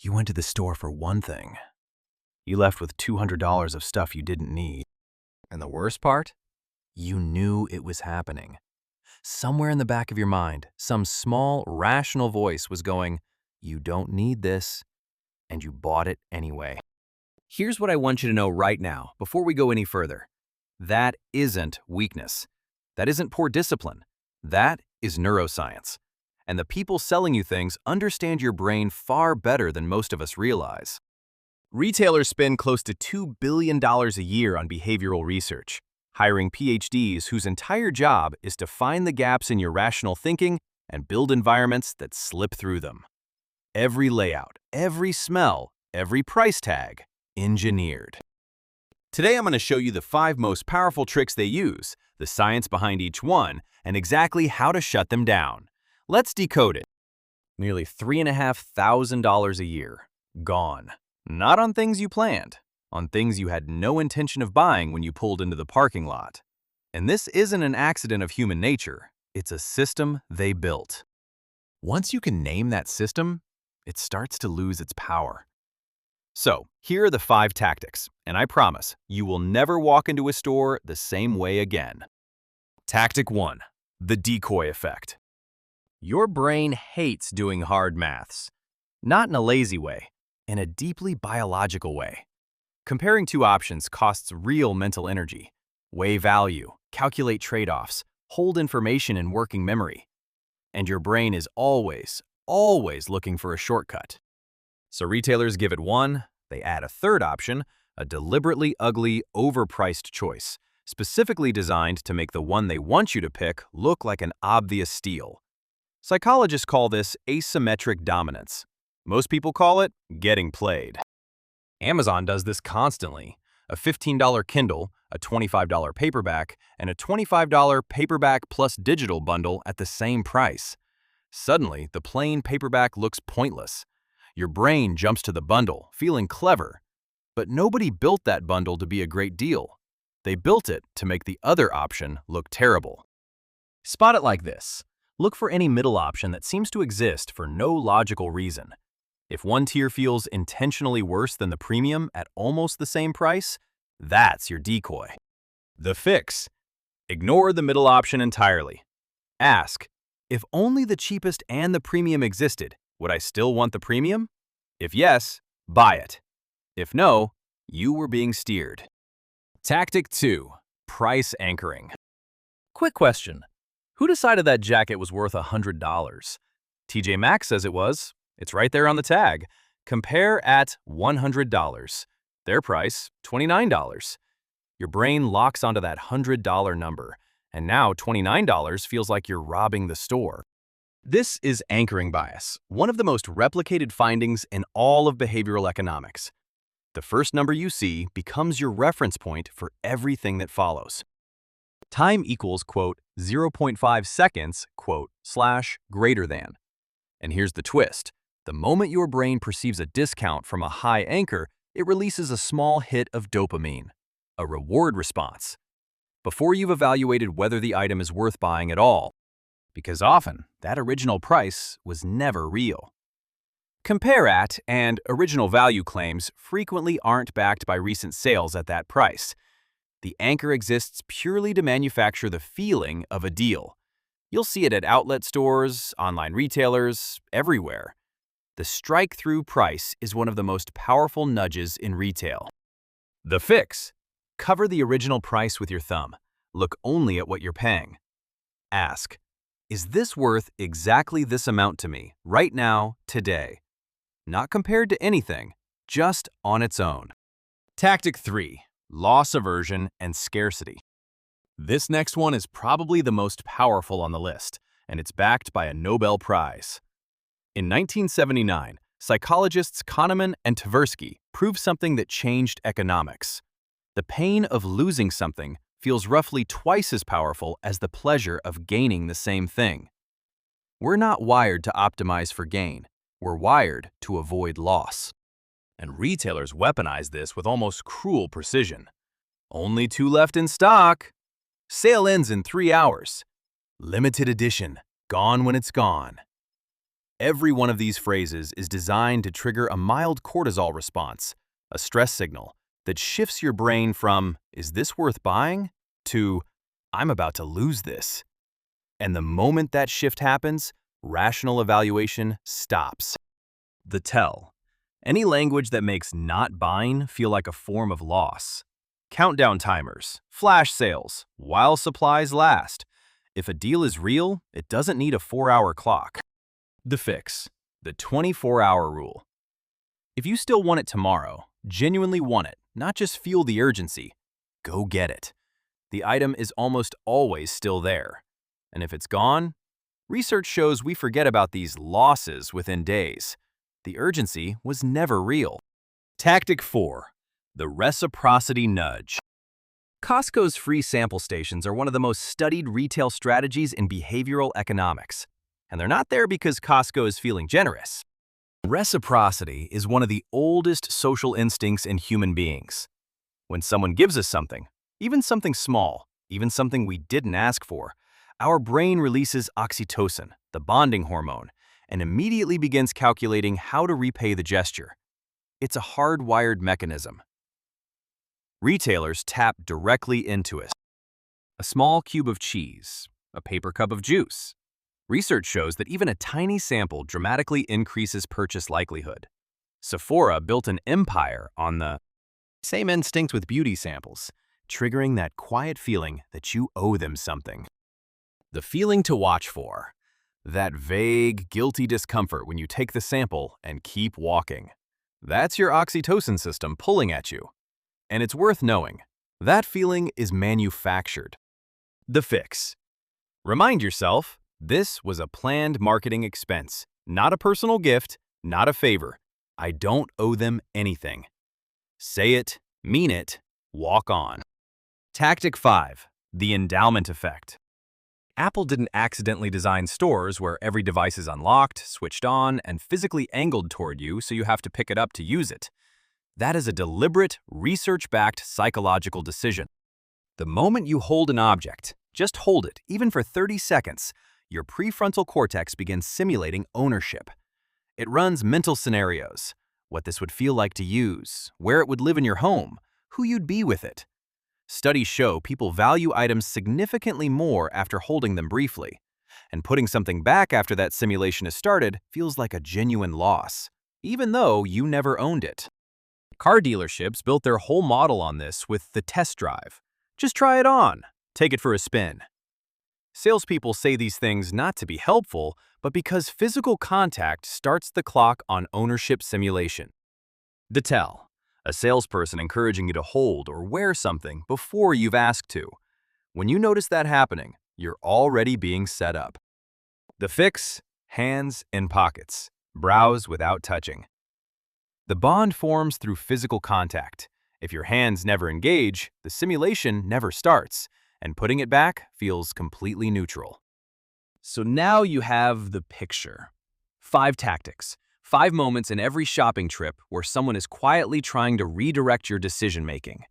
You went to the store for one thing. You left with $200 of stuff you didn't need. And the worst part? You knew it was happening. Somewhere in the back of your mind, some small, rational voice was going, "You don't need this," and you bought it anyway. Here's what I want you to know right now, before we go any further. That isn't weakness. That isn't poor discipline. That is neuroscience. And the people selling you things understand your brain far better than most of us realize. Retailers spend close to $2 billion a year on behavioral research, hiring PhDs whose entire job is to find the gaps in your rational thinking and build environments that slip through them. Every layout, every smell, every price tag, engineered. Today I'm going to show you the 5 most powerful tricks they use, the science behind each one, and exactly how to shut them down. Let's decode it. Nearly $3,500 a year. Gone. Not on things you planned, on things you had no intention of buying when you pulled into the parking lot. And this isn't an accident of human nature, it's a system they built. Once you can name that system, it starts to lose its power. So, here are the 5 tactics, and I promise you will never walk into a store the same way again. Tactic 1. The decoy effect. Your brain hates doing hard maths. Not in a lazy way, in a deeply biological way. Comparing 2 options costs real mental energy. Weigh value, calculate trade-offs, hold information in working memory. And your brain is always looking for a shortcut. So retailers give it 1, they add a 3rd option, a deliberately ugly, overpriced choice, specifically designed to make the one they want you to pick look like an obvious steal. Psychologists call this asymmetric dominance. Most people call it getting played. Amazon does this constantly. A $15 Kindle, a $25 paperback, and a $25 paperback plus digital bundle at the same price. Suddenly, the plain paperback looks pointless. Your brain jumps to the bundle, feeling clever. But nobody built that bundle to be a great deal. They built it to make the other option look terrible. Spot it like this. Look for any middle option that seems to exist for no logical reason. If one tier feels intentionally worse than the premium at almost the same price, that's your decoy. The fix. Ignore the middle option entirely. Ask, if only the cheapest and the premium existed, would I still want the premium? If yes, buy it. If no, you were being steered. Tactic 2. Price anchoring. Quick question. Who decided that jacket was worth $100? TJ Maxx says it was. It's right there on the tag. Compare at $100. Their price, $29. Your brain locks onto that $100 number, and now $29 feels like you're robbing the store. This is anchoring bias, one of the most replicated findings in all of behavioral economics. The first number you see becomes your reference point for everything that follows. Time equals, quote, 0.5 seconds, quote, / greater than. And here's the twist. The moment your brain perceives a discount from a high anchor, it releases a small hit of dopamine, a reward response, before you've evaluated whether the item is worth buying at all, because often that original price was never real. Compare at and original value claims frequently aren't backed by recent sales at that price. The anchor exists purely to manufacture the feeling of a deal. You'll see it at outlet stores, online retailers, everywhere. The strike-through price is one of the most powerful nudges in retail. The fix. Cover the original price with your thumb. Look only at what you're paying. Ask, is this worth exactly this amount to me, right now, today? Not compared to anything, just on its own. Tactic 3. Loss aversion and scarcity. This next one is probably the most powerful on the list, and it's backed by a Nobel Prize. In 1979, psychologists Kahneman and Tversky proved something that changed economics. The pain of losing something feels roughly twice as powerful as the pleasure of gaining the same thing. We're not wired to optimize for gain. We're wired to avoid loss. And retailers weaponize this with almost cruel precision. Only 2 left in stock. Sale ends in 3 hours. Limited edition. Gone when it's gone. Every one of these phrases is designed to trigger a mild cortisol response, a stress signal that shifts your brain from, "Is this worth buying?" to, "I'm about to lose this." And the moment that shift happens, rational evaluation stops. The tell. Any language that makes not buying feel like a form of loss. Countdown timers, flash sales, while supplies last. If a deal is real, it doesn't need a 4-hour clock. The fix. The 24-hour rule. If you still want it tomorrow, genuinely want it, not just feel the urgency, go get it. The item is almost always still there. And if it's gone, research shows we forget about these losses within days. The urgency was never real. Tactic 4. The reciprocity nudge. Costco's free sample stations are one of the most studied retail strategies in behavioral economics. And they're not there because Costco is feeling generous. Reciprocity is one of the oldest social instincts in human beings. When someone gives us something, even something small, even something we didn't ask for, our brain releases oxytocin, the bonding hormone, and immediately begins calculating how to repay the gesture. It's a hardwired mechanism. Retailers tap directly into it. A small cube of cheese, a paper cup of juice. Research shows that even a tiny sample dramatically increases purchase likelihood. Sephora built an empire on the same instinct with beauty samples, triggering that quiet feeling that you owe them something. The feeling to watch for. That vague, guilty discomfort when you take the sample and keep walking. That's your oxytocin system pulling at you. And it's worth knowing, that feeling is manufactured. The fix. Remind yourself, this was a planned marketing expense, not a personal gift, not a favor. I don't owe them anything. Say it, mean it, walk on. Tactic 5. The endowment effect. Apple didn't accidentally design stores where every device is unlocked, switched on, and physically angled toward you so you have to pick it up to use it. That is a deliberate, research-backed psychological decision. The moment you hold an object, just hold it, even for 30 seconds, your prefrontal cortex begins simulating ownership. It runs mental scenarios, what this would feel like to use, where it would live in your home, who you'd be with it. Studies show people value items significantly more after holding them briefly, and putting something back after that simulation is started feels like a genuine loss, even though you never owned it. Car dealerships built their whole model on this with the test drive. Just try it on, take it for a spin. Salespeople say these things not to be helpful, but because physical contact starts the clock on ownership simulation. The tell. A salesperson encouraging you to hold or wear something before you've asked to. When you notice that happening, you're already being set up. The fix. Hands in pockets. Browse without touching. The bond forms through physical contact. If your hands never engage, the simulation never starts, and putting it back feels completely neutral. So now you have the picture. 5 tactics. 5 moments in every shopping trip where someone is quietly trying to redirect your decision-making.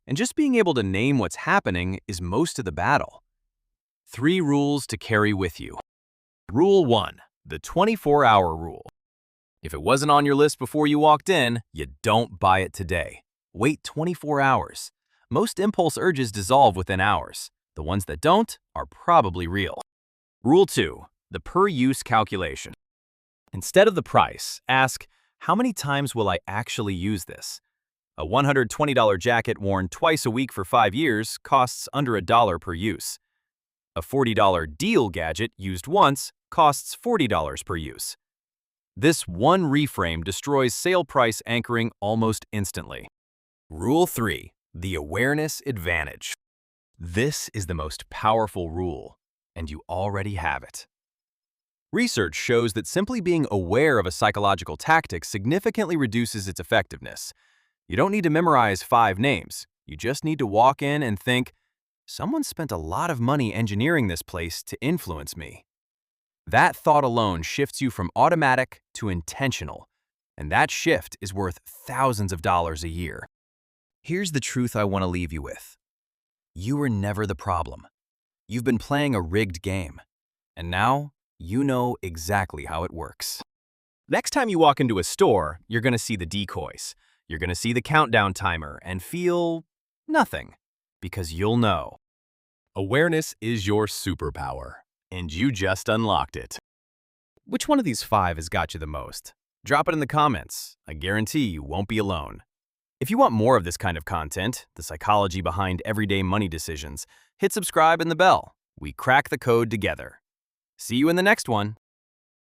And just being able to name what's happening is most of the battle. 3 rules to carry with you. Rule 1. The 24-hour rule. If it wasn't on your list before you walked in, you don't buy it today. Wait 24 hours. Most impulse urges dissolve within hours. The ones that don't are probably real. Rule 2. The per-use calculation. Instead of the price, ask, how many times will I actually use this? A $120 jacket worn twice a week for 5 years costs under $1 per use. A $40 deal gadget used once costs $40 per use. This one reframe destroys sale price anchoring almost instantly. Rule 3. The awareness advantage. This is the most powerful rule, and you already have it. Research shows that simply being aware of a psychological tactic significantly reduces its effectiveness. You don't need to memorize 5 names. You just need to walk in and think, someone spent a lot of money engineering this place to influence me. That thought alone shifts you from automatic to intentional, and that shift is worth thousands of dollars a year. Here's the truth I want to leave you with. You were never the problem. You've been playing a rigged game, and now you know exactly how it works. Next time you walk into a store, you're going to see the decoys. You're going to see the countdown timer and feel nothing, because you'll know. Awareness is your superpower, and you just unlocked it. Which one of these 5 has got you the most? Drop it in the comments. I guarantee you won't be alone. If you want more of this kind of content, the psychology behind everyday money decisions, hit subscribe and the bell. We crack the code together. See you in the next one.